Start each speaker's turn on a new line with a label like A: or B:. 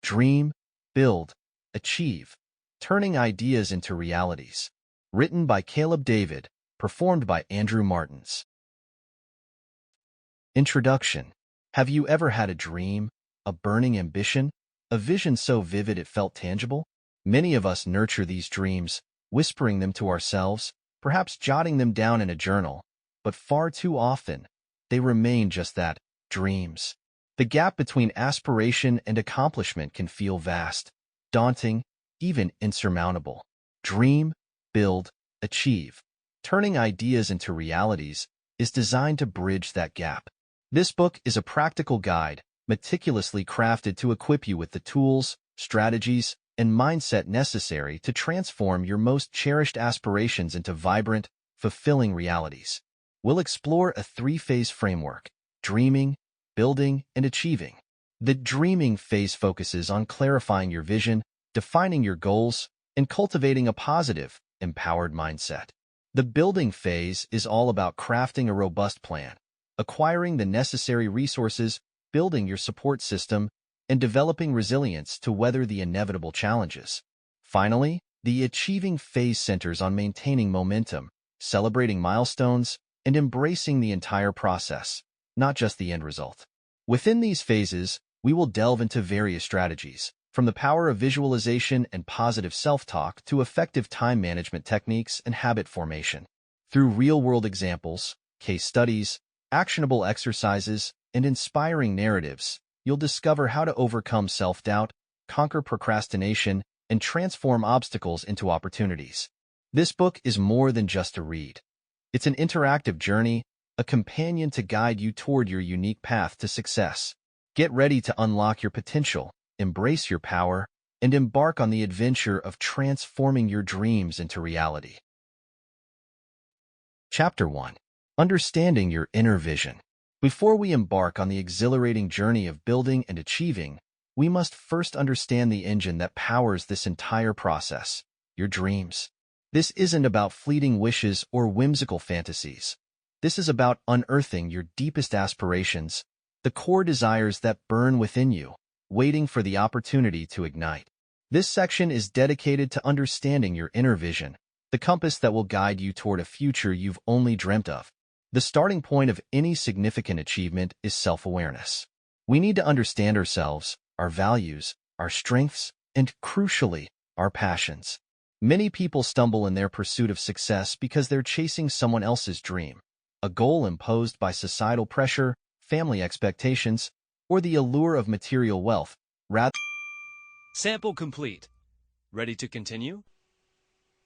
A: Dream, Build, Achieve, Turning Ideas into Realities. Written by Caleb David, performed by Andrew Martins. Introduction. Have you ever had a dream, a burning ambition, a vision so vivid it felt tangible? Many of us nurture these dreams, whispering them to ourselves, perhaps jotting them down in a journal, but far too often, they remain just that, dreams. The gap between aspiration and accomplishment can feel vast, daunting, even insurmountable. Dream, Build, Achieve, Turning Ideas into Realities is designed to bridge that gap. This book is a practical guide, meticulously crafted to equip you with the tools, strategies, and mindset necessary to transform your most cherished aspirations into vibrant, fulfilling realities. We'll explore a three-phase framework: dreaming, building, and achieving. The dreaming phase focuses on clarifying your vision, defining your goals, and cultivating a positive, empowered mindset. The building phase is all about crafting a robust plan, acquiring the necessary resources, building your support system, and developing resilience to weather the inevitable challenges. Finally, the achieving phase centers on maintaining momentum, celebrating milestones, and embracing the entire process, not just the end result. Within these phases, we will delve into various strategies, from the power of visualization and positive self-talk to effective time management techniques and habit formation. Through real-world examples, case studies, actionable exercises, and inspiring narratives, you'll discover how to overcome self-doubt, conquer procrastination, and transform obstacles into opportunities. This book is more than just a read. It's an interactive journey, a companion to guide you toward your unique path to success. Get ready to unlock your potential, embrace your power, and embark on the adventure of transforming your dreams into reality. Chapter 1. Understanding your inner vision. Before we embark on the exhilarating journey of building and achieving, we must first understand the engine that powers this entire process: your dreams. This isn't about fleeting wishes or whimsical fantasies. This is about unearthing your deepest aspirations, the core desires that burn within you, waiting for the opportunity to ignite. This section is dedicated to understanding your inner vision, the compass that will guide you toward a future you've only dreamt of. The starting point of any significant achievement is self-awareness. We need to understand ourselves, our values, our strengths, and, crucially, our passions. Many people stumble in their pursuit of success because they're chasing someone else's dream, a goal imposed by societal pressure, family expectations, or the allure of material wealth, rather.
B: Sample complete. Ready to continue?